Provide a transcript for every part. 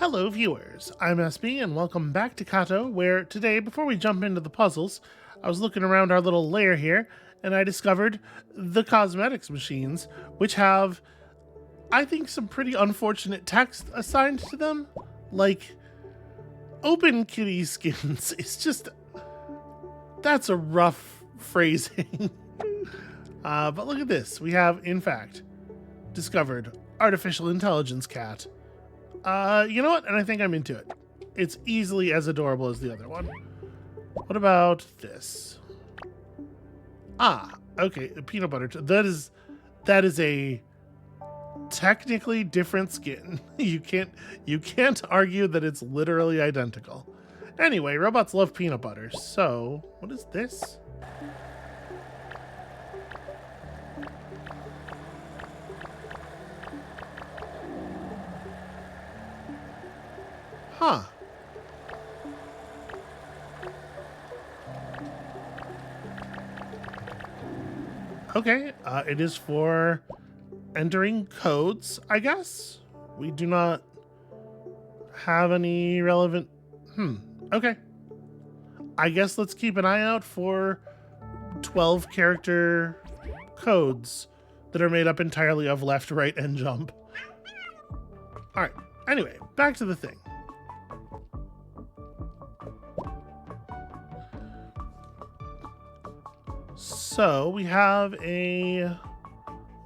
Hello viewers, I'm SB and welcome back to Cato, where today, before we jump into the puzzles, I was looking around our little lair here and I discovered the cosmetics machines, which have, I think, some pretty unfortunate text assigned to them. Like, open kitty skins. It's just, that's a rough phrasing. But look at this. We have, in fact, discovered artificial intelligence cat. You know what? And I think I'm into it. It's easily as adorable as the other one. What about this? Ah, okay, a peanut butter. That is a technically different skin. You can't argue that it's literally identical. Anyway, robots love peanut butter. So, what is this? Huh. Okay, it is for entering codes, I guess. We do not have any relevant... okay. I guess let's keep an eye out for 12 character codes that are made up entirely of left, right, and jump. Alright, anyway, back to the thing. So we have a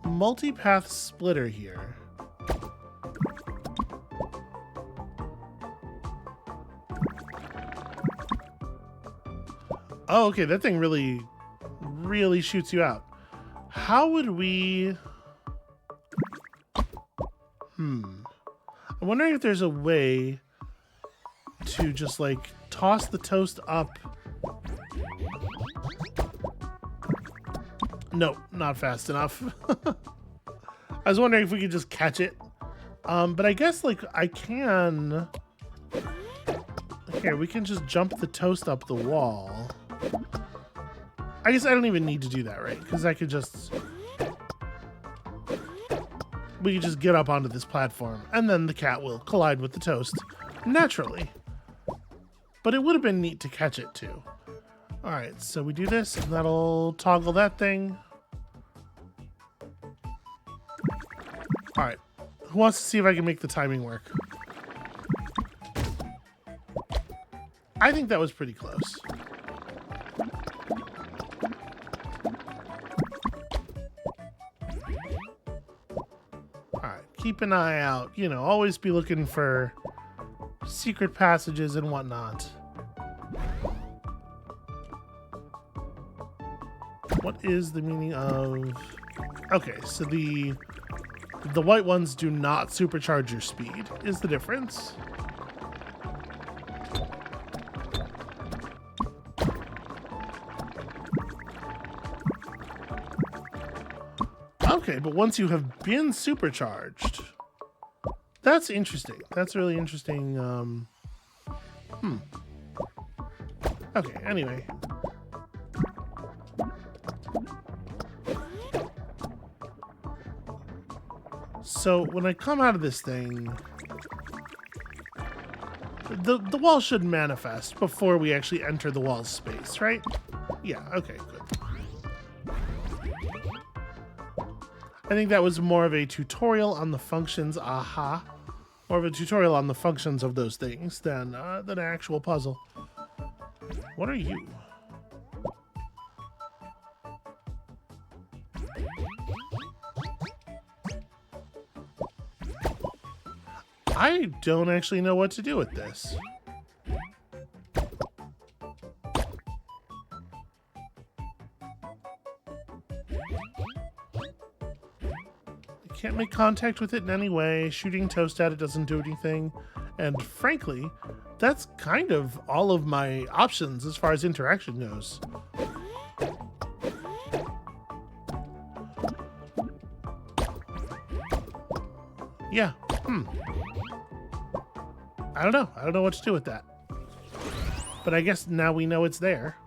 multi-path splitter here. Oh, okay, that thing really shoots you out. How would we... I'm wondering if there's a way to just, like, toss the toast up. Nope, not fast enough. I was wondering if we could just catch it. But I guess, like, I can... Here, we can just jump the toast up the wall. I guess I don't even need to do that, right? Because I could just... We could just get up onto this platform, and then the cat will collide with the toast naturally. But it would have been neat to catch it, too. Alright, so we do this, and that'll toggle that thing. Alright, who wants to see if I can make the timing work? I think that was pretty close. Alright, keep an eye out. You know, always be looking for secret passages and whatnot. What is the meaning of... Okay, so the white ones do not supercharge your speed, is the difference. Okay, but once you have been supercharged... That's interesting. That's really interesting. Okay, anyway. So when I come out of this thing, the wall should manifest before we actually enter the wall's space, right? Yeah, okay, good. I think that was more of a tutorial on the functions, more of a tutorial on the functions of those things than an actual puzzle. What are you? I don't actually know what to do with this. Can't make contact with it in any way. Shooting toast at it doesn't do anything. And frankly, that's kind of all of my options as far as interaction goes. Yeah. I don't know. I don't know what to do with that. But I guess now we know it's there.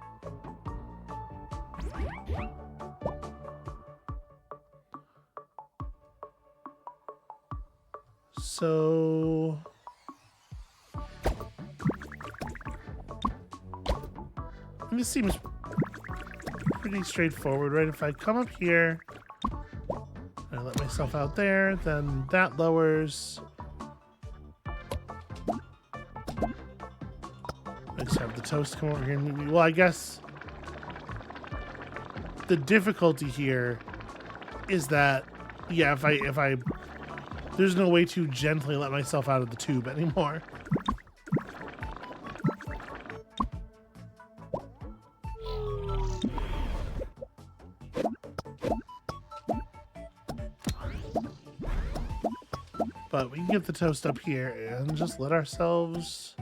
So this seems pretty straightforward, right? If I come up here and I let myself out there, then that lowers. I just have the toast come over here and meet me. Well, I guess the difficulty here is that, yeah, if I there's no way to gently let myself out of the tube anymore. But we can get the toast up here and just let ourselves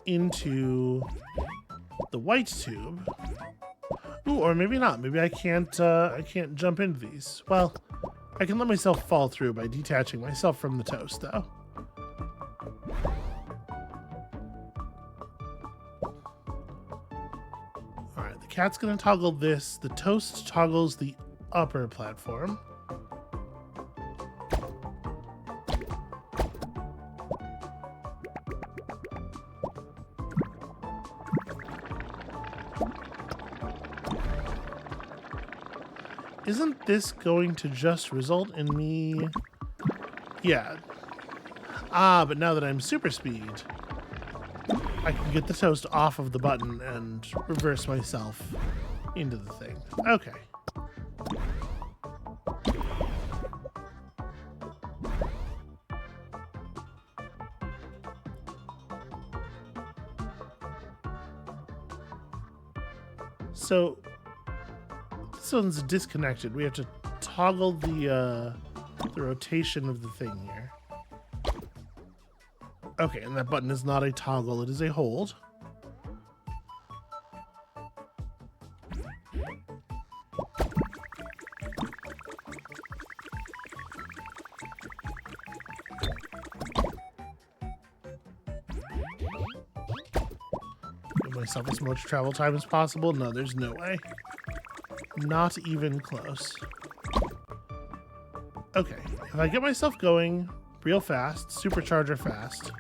into the white tube. Ooh, or maybe not. Maybe I can't jump into these. Well, I can let myself fall through by detaching myself from the toast, though. Alright, the cat's gonna toggle this. The toast toggles the upper platform. Isn't this going to just result in me? Yeah. Ah, but now that I'm super speed, I can get the toast off of the button and reverse myself into the thing. Okay. So this one's disconnected. We have to toggle the rotation of the thing here. Okay, and that button is not a toggle, it is a hold. Give myself as much travel time as possible. No, there's no way. Not even close. Okay, if I get myself going real fast, supercharger fast,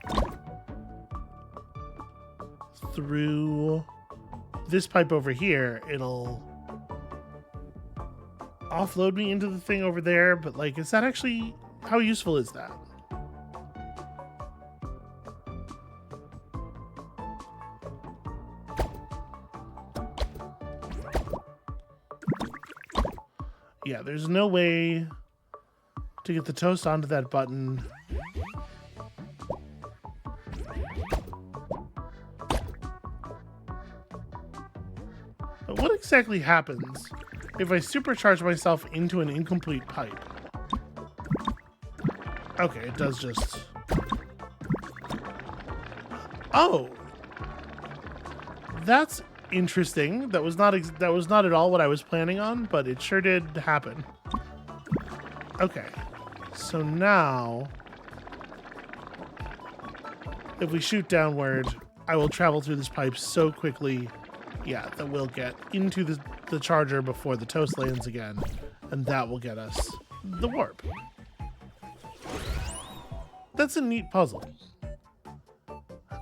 through this pipe over here, it'll offload me into the thing over there, but like, is that actually, how useful is that? Yeah, there's no way to get the toast onto that button. But what exactly happens if I supercharge myself into an incomplete pipe? Okay, it does just... Oh! That's interesting. That was not at all what I was planning on, but it sure did happen. Okay, so now if we shoot downward, I will travel through this pipe so quickly, yeah, that we'll get into the charger before the toast lands again, and that will get us the warp. That's a neat puzzle.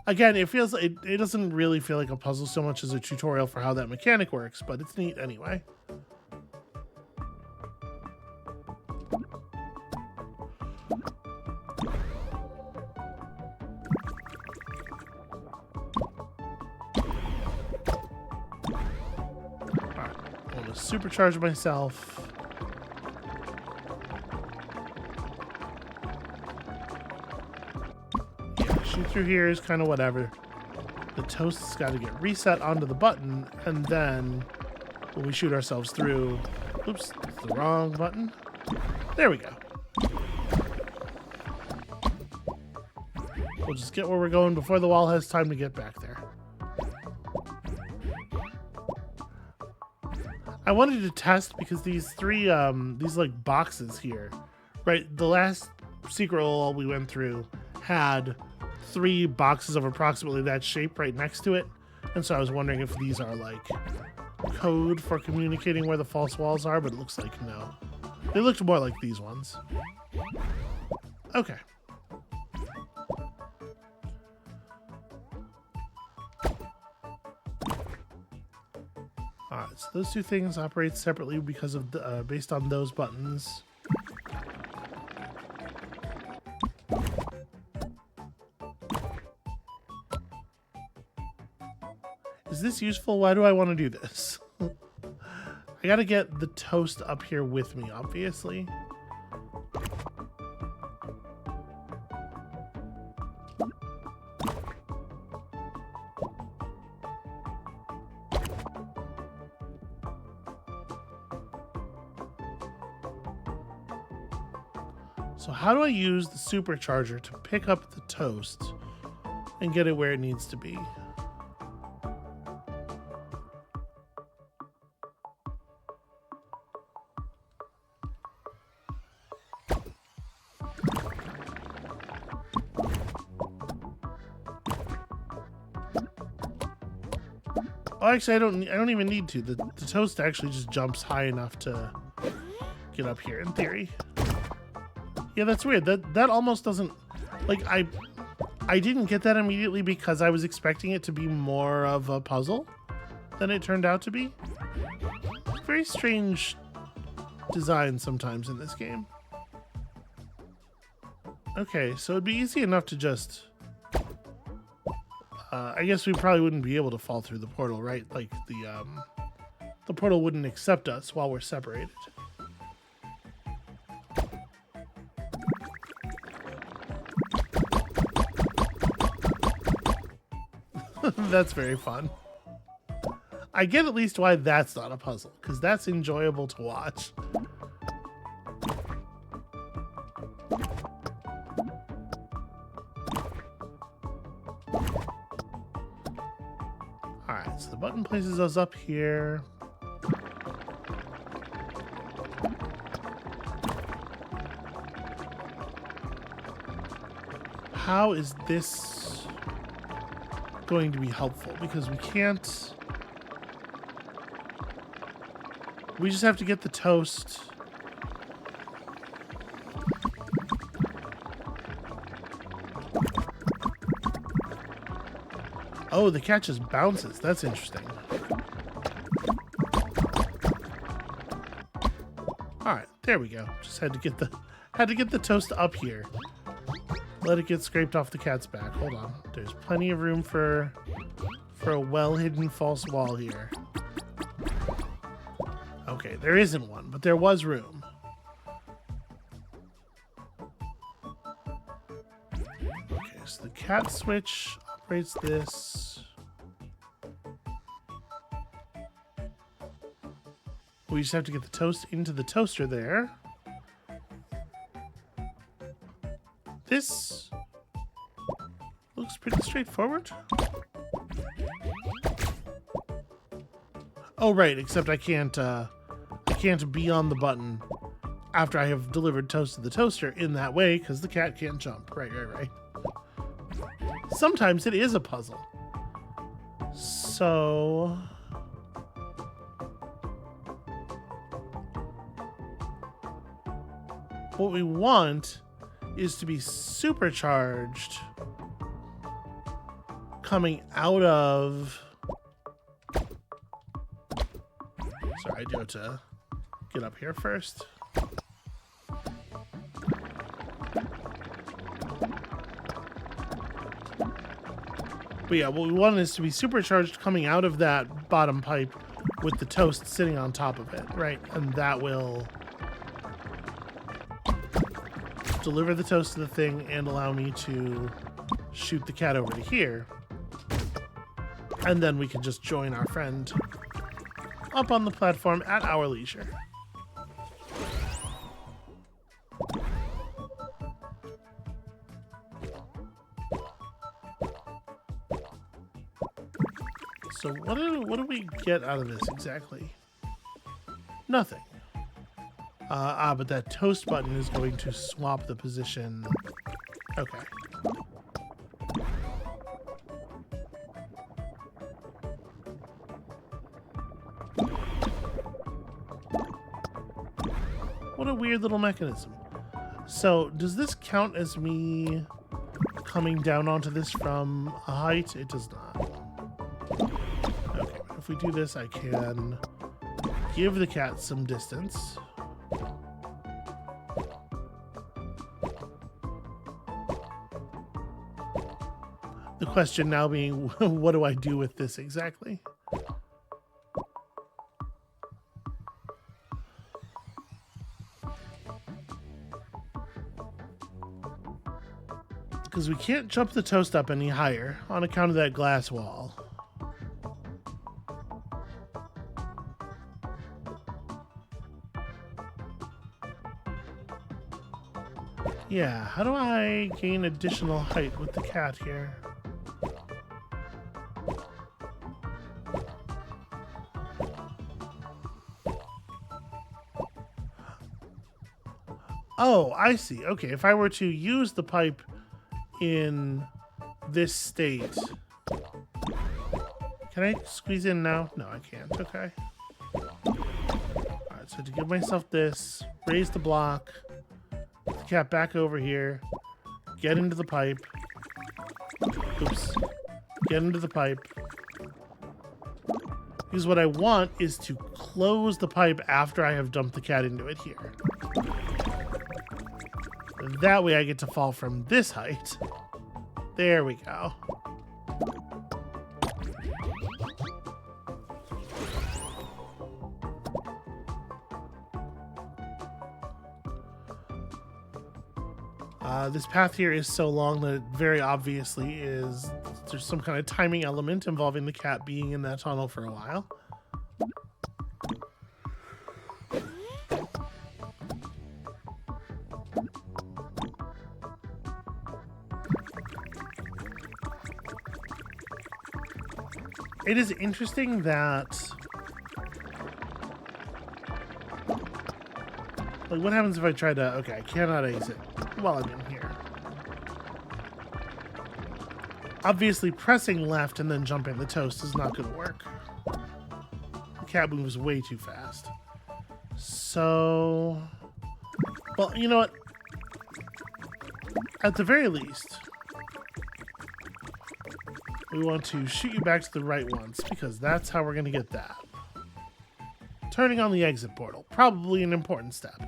Again, it doesn't really feel like a puzzle so much as a tutorial for how that mechanic works, but it's neat anyway. Alright, I'm gonna supercharge myself. Shoot through here is kind of whatever. The toast's got to get reset onto the button, and then when we shoot ourselves through... Oops, that's the wrong button. There we go. We'll just get where we're going before the wall has time to get back there. I wanted to test because these three, these like boxes here, right? The last secret wall we went through had 3 boxes of approximately that shape right next to it, and so I was wondering if these are like code for communicating where the false walls are, but it looks like no. They looked more like these ones. Okay. Alright, so those two things operate separately because of the, based on those buttons. Is this useful? Why do I want to do this? I gotta get the toast up here with me, obviously. So how do I use the supercharger to pick up the toast and get it where it needs to be? Oh, actually, I don't even need to. The toast actually just jumps high enough to get up here in theory. Yeah, that's weird. That almost doesn't, like, I didn't get that immediately because I was expecting it to be more of a puzzle than it turned out to be. Very strange design sometimes in this game. Okay, so it'd be easy enough to just I guess we probably wouldn't be able to fall through the portal, right? Like the portal wouldn't accept us while we're separated. That's very fun. I get at least why that's not a puzzle, because that's enjoyable to watch. Alright, so the button places us up here. How is this going to be helpful? Because we can't... We just have to get the toast. Oh, the cat just bounces. That's interesting. Alright, there we go. Just had to get the toast up here. Let it get scraped off the cat's back. Hold on. There's plenty of room for a well-hidden false wall here. Okay, there isn't one, but there was room. Okay, so the cat switch operates this. We just have to get the toast into the toaster there. This looks pretty straightforward. Oh, right, except I can't be on the button after I have delivered toast to the toaster in that way because the cat can't jump. Right. Sometimes it is a puzzle. So... what we want is to be supercharged coming out of... Sorry, I do have to get up here first. But yeah, what we want is to be supercharged coming out of that bottom pipe with the toast sitting on top of it, right? And that will deliver the toast to the thing and allow me to shoot the cat over to here. And then we can just join our friend up on the platform at our leisure. So what do we get out of this exactly? Nothing. But that toast button is going to swap the position. Okay. What a weird little mechanism. So, does this count as me coming down onto this from a height? It does not. Okay, if we do this, I can give the cat some distance. The question now being, what do I do with this exactly? Because we can't jump the toast up any higher on account of that glass wall. Yeah, how do I gain additional height with the cat here? Oh, I see. Okay, if I were to use the pipe in this state, can I squeeze in now? No, I can't. Okay. Alright, so to give myself this, raise the block, put the cat back over here, get into the pipe. Oops. Get into the pipe. Because what I want is to close the pipe after I have dumped the cat into it here. That way I get to fall from this height. There we go. This path here is so long that it very obviously is, there's some kind of timing element involving the cat being in that tunnel for a while. It is interesting that, like, what happens if I try to, okay, I cannot exit while I'm in here. Obviously, pressing left and then jumping the toast is not going to work. The cat moves way too fast. So, well, you know what? At the very least, we want to shoot you back to the right once, because that's how we're going to get that. Turning on the exit portal, probably an important step.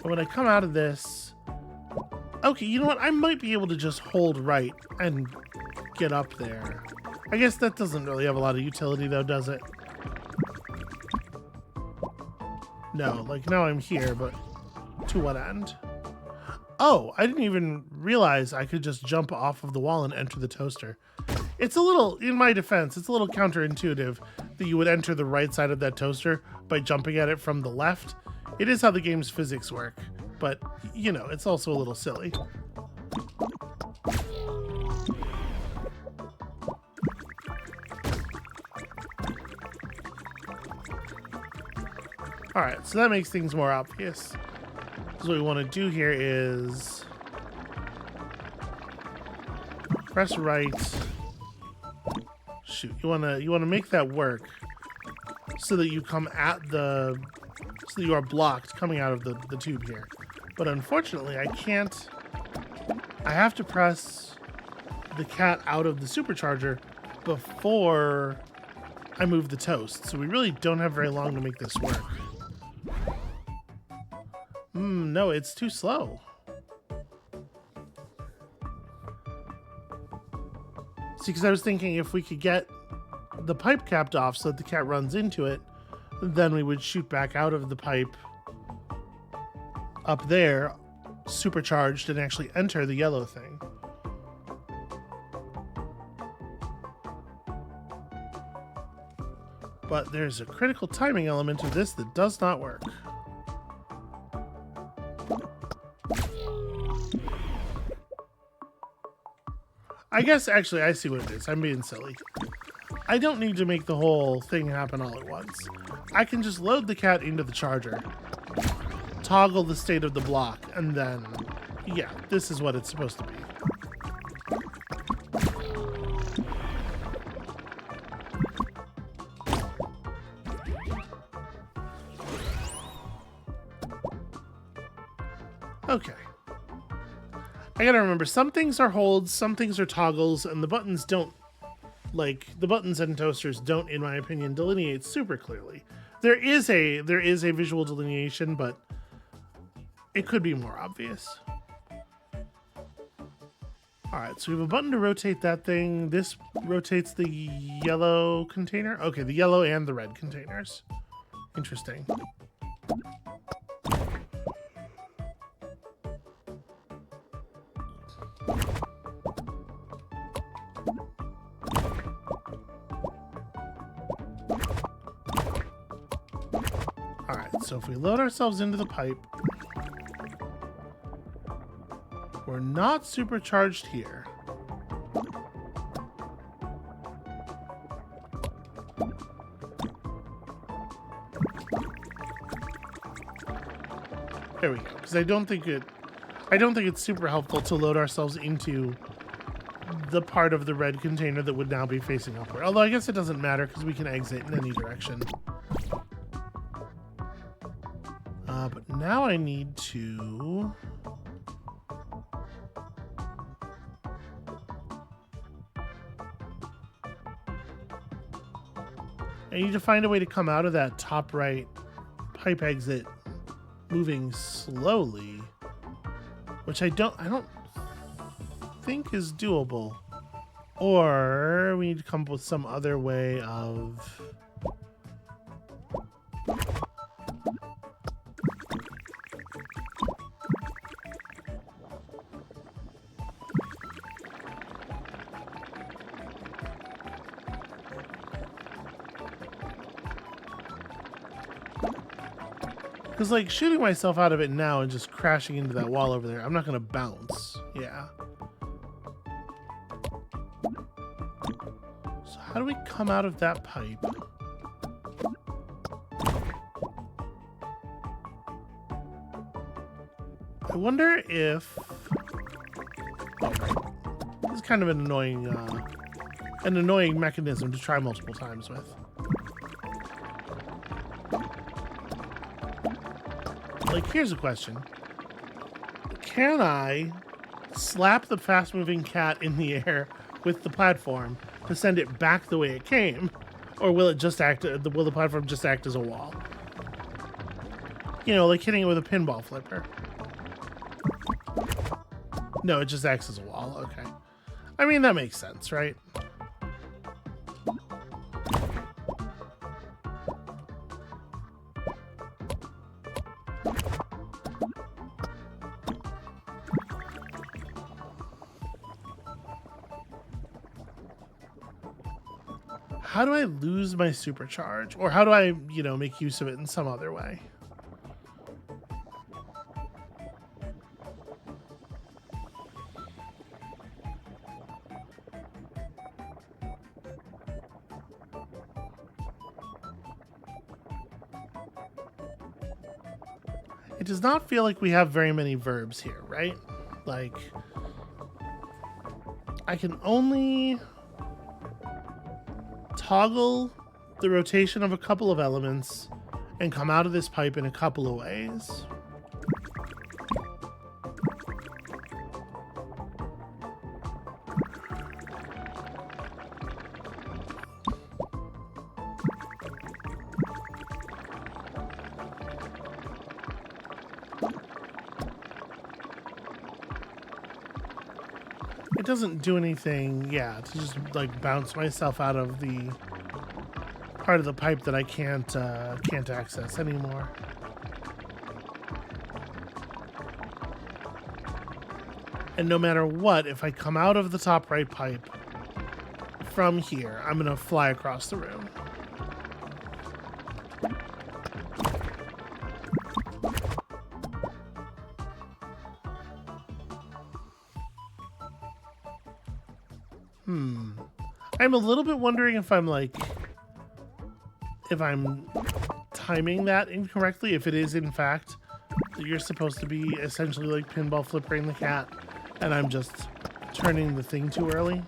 But when I come out of this, okay, you know what? I might be able to just hold right and get up there. I guess that doesn't really have a lot of utility though, does it? No, like now I'm here, but to what end? Oh, I didn't even realize I could just jump off of the wall and enter the toaster. It's a little, in my defense, it's a little counterintuitive that you would enter the right side of that toaster by jumping at it from the left. It is how the game's physics work, but, you know, it's also a little silly. Alright, so that makes things more obvious. So what we want to do here is press right. Shoot, you wanna make that work so that you come at the, so that you are blocked coming out of the tube here. But unfortunately, I can't. I have to press the cat out of the supercharger before I move the toast. So we really don't have very long to make this work. No, it's too slow. See, because I was thinking if we could get the pipe capped off so that the cat runs into it, then we would shoot back out of the pipe up there, supercharged, and actually enter the yellow thing. But there's a critical timing element of this that does not work. I guess, actually, I see what it is. I'm being silly. I don't need to make the whole thing happen all at once. I can just load the cat into the charger, toggle the state of the block, and then, yeah, this is what it's supposed to be. Okay. I gotta remember, some things are holds, some things are toggles, and the buttons don't, like, the buttons and toasters don't, in my opinion, delineate super clearly. There is a visual delineation, but it could be more obvious. Alright, so we have a button to rotate that thing. This rotates the yellow container. Okay, the yellow and the red containers. Interesting. Alright, so if we load ourselves into the pipe, we're not supercharged here. There we go. Because I don't think it's super helpful to load ourselves into the part of the red container that would now be facing upward. Although I guess it doesn't matter because we can exit in any direction. But now I need to... I need to find a way to come out of that top right pipe exit moving slowly, which I don't think is doable. Or we need to come up with some other way of... Because, like, shooting myself out of it now and just crashing into that wall over there, I'm not going to bounce. Yeah. So how do we come out of that pipe? I wonder if... Oh, this is kind of an annoying mechanism to try multiple times with. Like, here's a question. Can I slap the fast-moving cat in the air with the platform to send it back the way it came? Or will it just act, will the platform just act as a wall? You know, like hitting it with a pinball flipper. No, it just acts as a wall. Okay. I mean, that makes sense, right? How do I lose my supercharge? Or how do I, you know, make use of it in some other way? It does not feel like we have very many verbs here, right? Like, I can only toggle the rotation of a couple of elements and come out of this pipe in a couple of ways. It doesn't do anything, yeah, to just like bounce myself out of the part of the pipe that I can't access anymore. And no matter what, if I come out of the top right pipe from here, I'm gonna fly across the room. I'm a little bit wondering if I'm timing that incorrectly, if it is in fact that you're supposed to be essentially like pinball flippering the cat and I'm just turning the thing too early.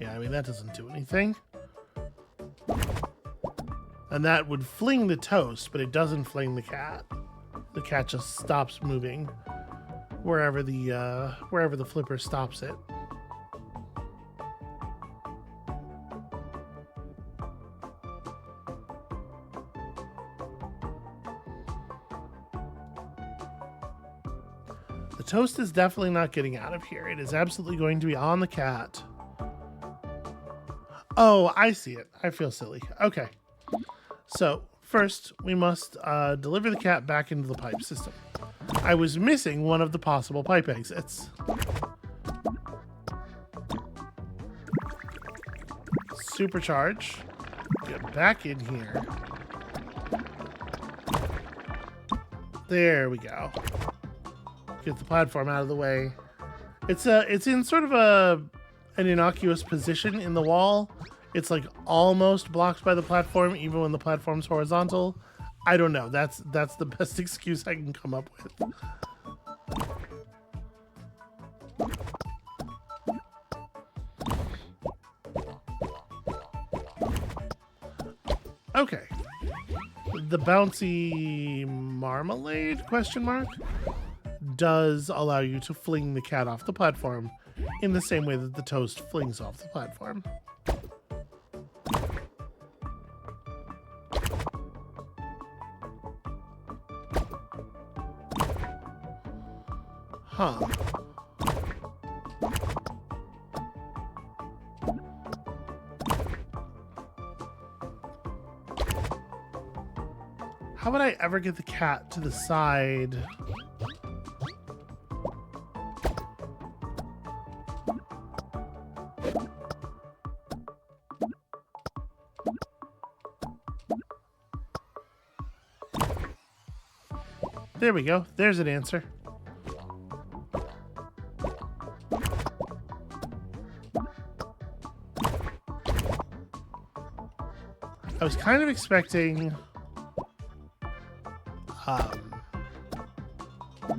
Yeah, I mean, that doesn't do anything. And that would fling the toast, but it doesn't fling the cat. The cat just stops moving wherever the flipper stops it. The toast is definitely not getting out of here. It is absolutely going to be on the cat. Oh, I see it. I feel silly. Okay. So, first, we must deliver the cat back into the pipe system. I was missing one of the possible pipe exits. Supercharge. Get back in here. There we go. Get the platform out of the way. It's in sort of an innocuous position in the wall. It's like almost blocked by the platform, even when the platform's horizontal. I don't know. That's the best excuse I can come up with. Okay. The bouncy marmalade question mark does allow you to fling the cat off the platform in the same way that the toast flings off the platform. Huh. How would I ever get the cat to the side? There we go. There's an answer. I was kind of expecting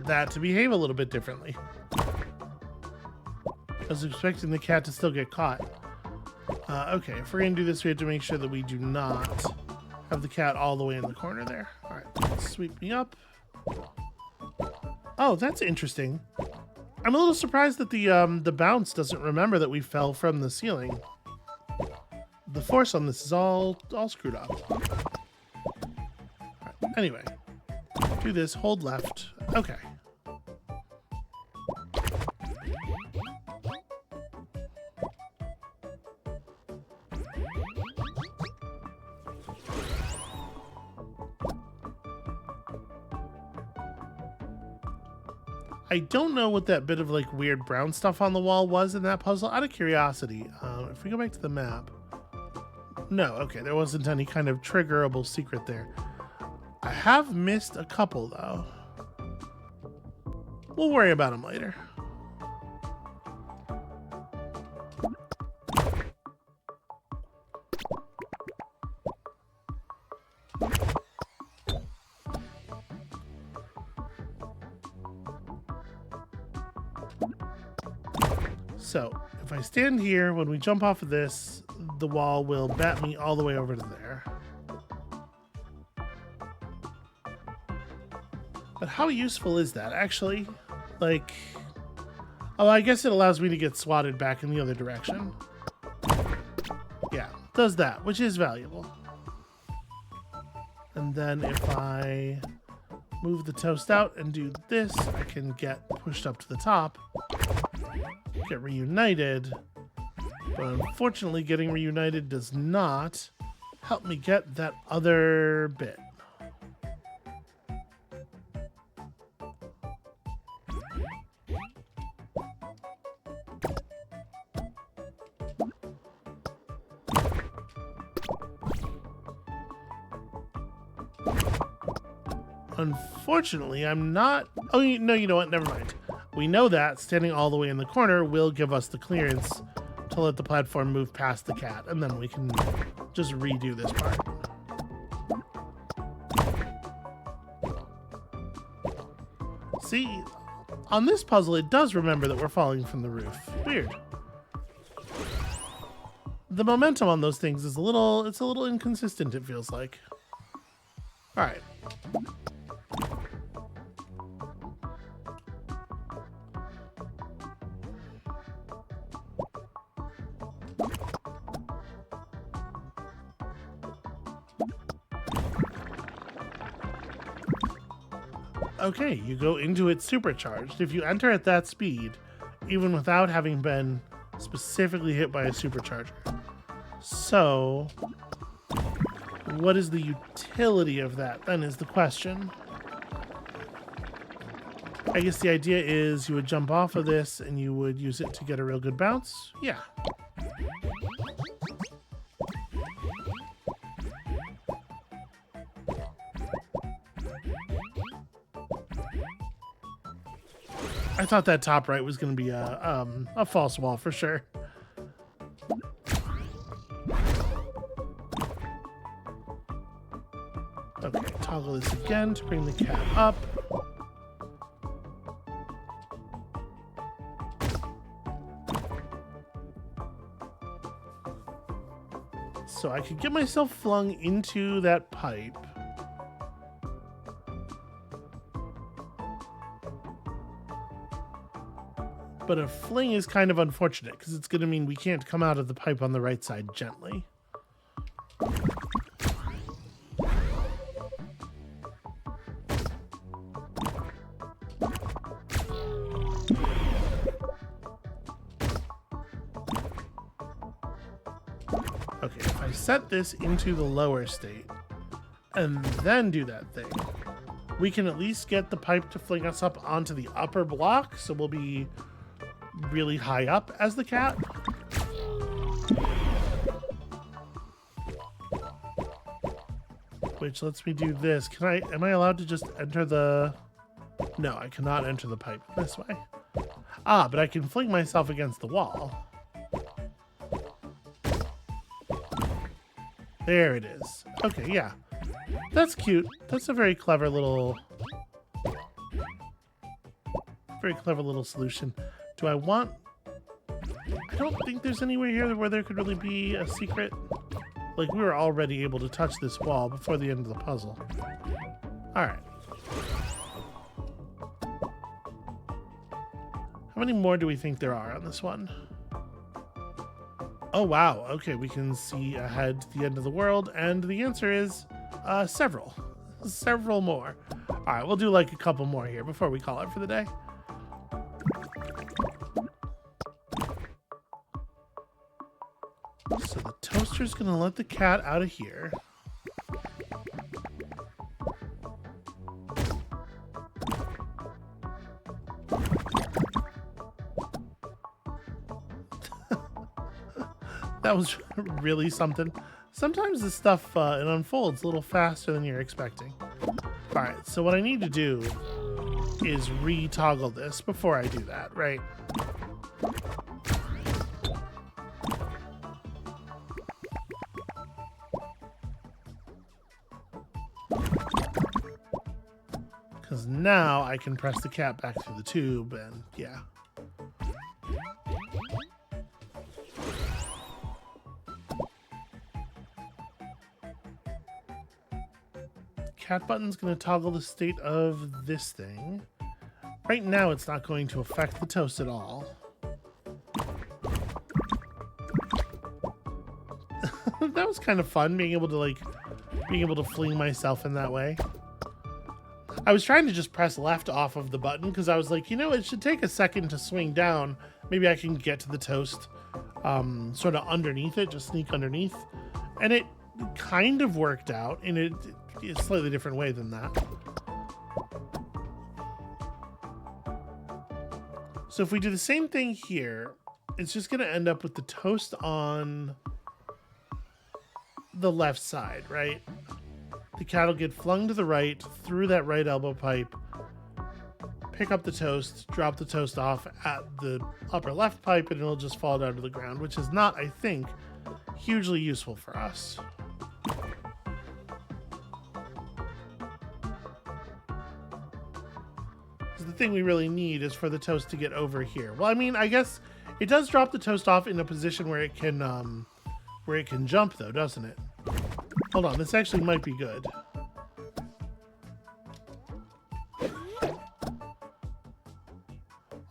that to behave a little bit differently. I was expecting the cat to still get caught. Okay, if we're going to do this, we have to make sure that we do not have the cat all the way in the corner there. All right, sweep me up. Oh, that's interesting. I'm a little surprised that the bounce doesn't remember that we fell from the ceiling. The force on this is all screwed up. Right, anyway, do this, hold left. Okay. I don't know what that bit of like weird brown stuff on the wall was in that puzzle. Out of curiosity, if we go back to the map. No, okay, there wasn't any kind of triggerable secret there. I have missed a couple though. We'll worry about them later. So, if I stand here, when we jump off of this, the wall will bat me all the way over to there. But how useful is that, actually? Like, oh, I guess it allows me to get swatted back in the other direction. Yeah, does that, which is valuable. And then if I move the toast out and do this, I can get pushed up to the top. Get reunited, but unfortunately getting reunited does not help me get that other bit. Unfortunately, I'm not... Oh, no, you know what? Never mind. We know that standing all the way in the corner will give us the clearance to let the platform move past the cat, and then we can just redo this part. See, on this puzzle, it does remember that we're falling from the roof. Weird. the momentum on those things is it's a little inconsistent, it feels like. All right. Okay, you go into it supercharged. If you enter at that speed, even without having been specifically hit by a supercharger. So, what is the utility of that, then, is the question. I guess the idea is you would jump off of this and you would use it to get a real good bounce. Yeah. I thought that top right was going to be a false wall for sure. Okay, toggle this again to bring the cat up. So I could get myself flung into that pipe. But a fling is kind of unfortunate because it's going to mean we can't come out of the pipe on the right side gently. Okay, if I set this into the lower state and then do that thing, we can at least get the pipe to fling us up onto the upper block, so we'll be really high up as the cat. Which lets me do this. Am I allowed to just enter the... No, I cannot enter the pipe this way. Ah, but I can fling myself against the wall. There it is. Okay, yeah. That's cute. That's a very clever little solution. Do I want... I don't think there's anywhere here where there could really be a secret. Like, we were already able to touch this wall before the end of the puzzle. Alright. How many more do we think there are on this one? Oh, wow. Okay, we can see ahead to the end of the world, and the answer is several. Several more. Alright, we'll do like a couple more here before we call it for the day. So the toaster's gonna let the cat out of here. That was really something. Sometimes this stuff it unfolds a little faster than you're expecting. Alright, so what I need to do is re-toggle this before I do that, right? Because now I can press the cat back through the tube and yeah. Cat button's going to toggle the state of this thing. Right now it's not going to affect the toast at all. That was kind of fun, being able to fling myself in that way. I was trying to just press left off of the button because I was like, you know, it should take a second to swing down. Maybe I can get to the toast sort of underneath it, just sneak underneath. And it kind of worked out in a slightly different way than that. So if we do the same thing here, it's just going to end up with the toast on the left side, right? The cat will get flung to the right through that right elbow pipe, pick up the toast, drop the toast off at the upper left pipe, and it'll just fall down to the ground, which is not, I think, hugely useful for us. The thing we really need is for the toast to get over here. Well, I mean, I guess it does drop the toast off in a position where it can where it can jump, though, doesn't it? Hold on, this actually might be good.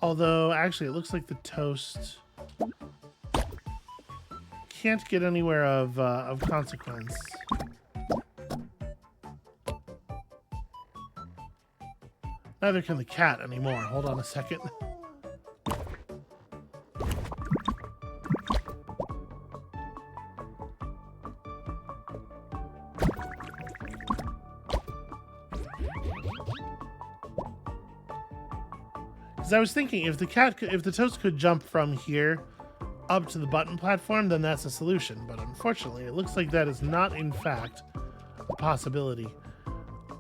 Although, actually, it looks like the toast can't get anywhere of consequence. Neither can the cat anymore. Hold on a second. Because I was thinking, if the toast could jump from here up to the button platform, then that's a solution. But unfortunately, it looks like that is not, in fact, a possibility.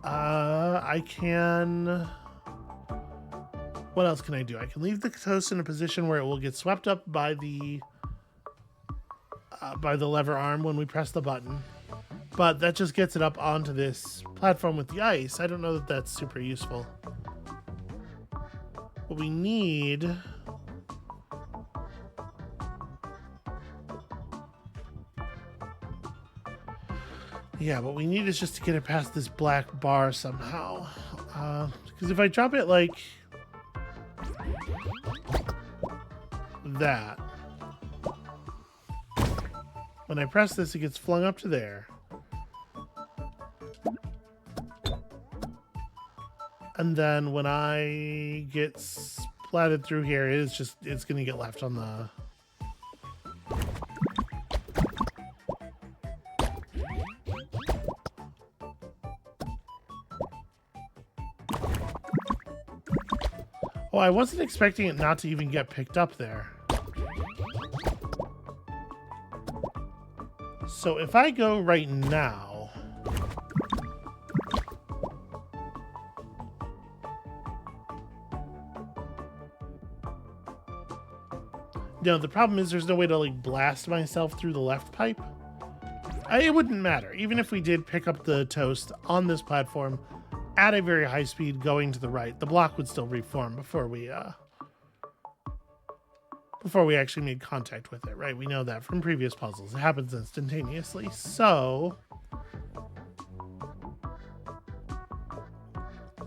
I can... What else can I do? I can leave the toast in a position where it will get swept up by the lever arm when we press the button. But that just gets it up onto this platform with the ice. I don't know that that's super useful. What we need... Yeah, what we need is just to get it past this black bar somehow. Because if I drop it like that, when I press this, it gets flung up to there. And then when I get splatted through here, it's going to get left on the... Oh, I wasn't expecting it not to even get picked up there. So if I go right now... No, the problem is there's no way to, like, blast myself through the left pipe. It wouldn't matter. Even if we did pick up the toast on this platform at a very high speed going to the right, the block would still reform before we actually made contact with it, right? We know that from previous puzzles. It happens instantaneously. So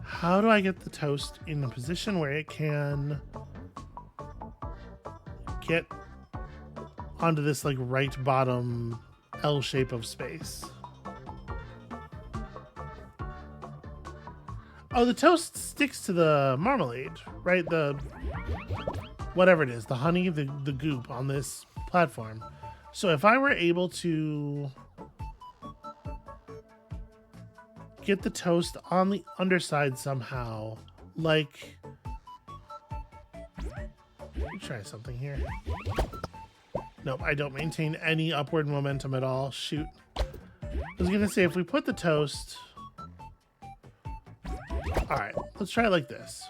how do I get the toast in a position where it can get onto this, like, right bottom L shape of space? Oh, the toast sticks to the marmalade, right? The whatever it is, the honey, the goop on this platform. So if I were able to get the toast on the underside somehow, like... Let me try something here. Nope, I don't maintain any upward momentum at all. Shoot. I was gonna say, if we put the toast... Alright, let's try it like this.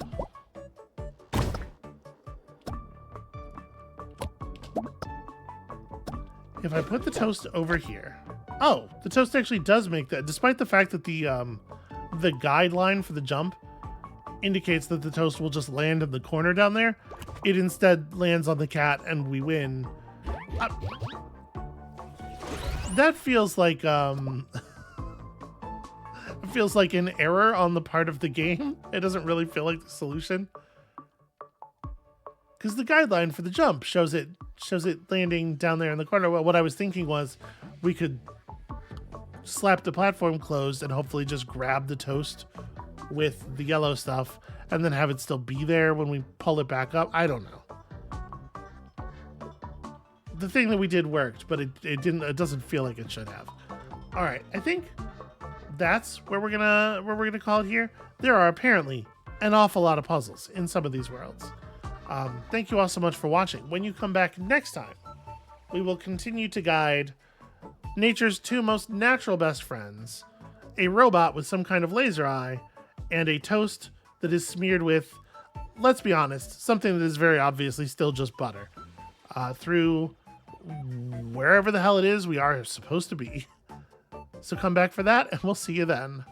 If I put the toast over here... Oh, the toast actually does make that, despite the fact that the guideline for the jump indicates that the toast will just land in the corner down there. It instead lands on the cat and we win. That feels like it feels like an error on the part of the game. It doesn't really feel like the solution. Because the guideline for the jump shows it landing down there in the corner. Well, what I was thinking was we could slap the platform closed and hopefully just grab the toast with the yellow stuff and then have it still be there when we pull it back up. I don't know. The thing that we did worked, but it doesn't feel like it should have. All right, I think that's where we're gonna call it here. There are apparently an awful lot of puzzles in some of these worlds. Thank you all so much for watching. When you come back next time, we will continue to guide nature's two most natural best friends, a robot with some kind of laser eye, and a toast that is smeared with, let's be honest, something that is very obviously still just butter, through wherever the hell it is we are supposed to be. So come back for that, and we'll see you then.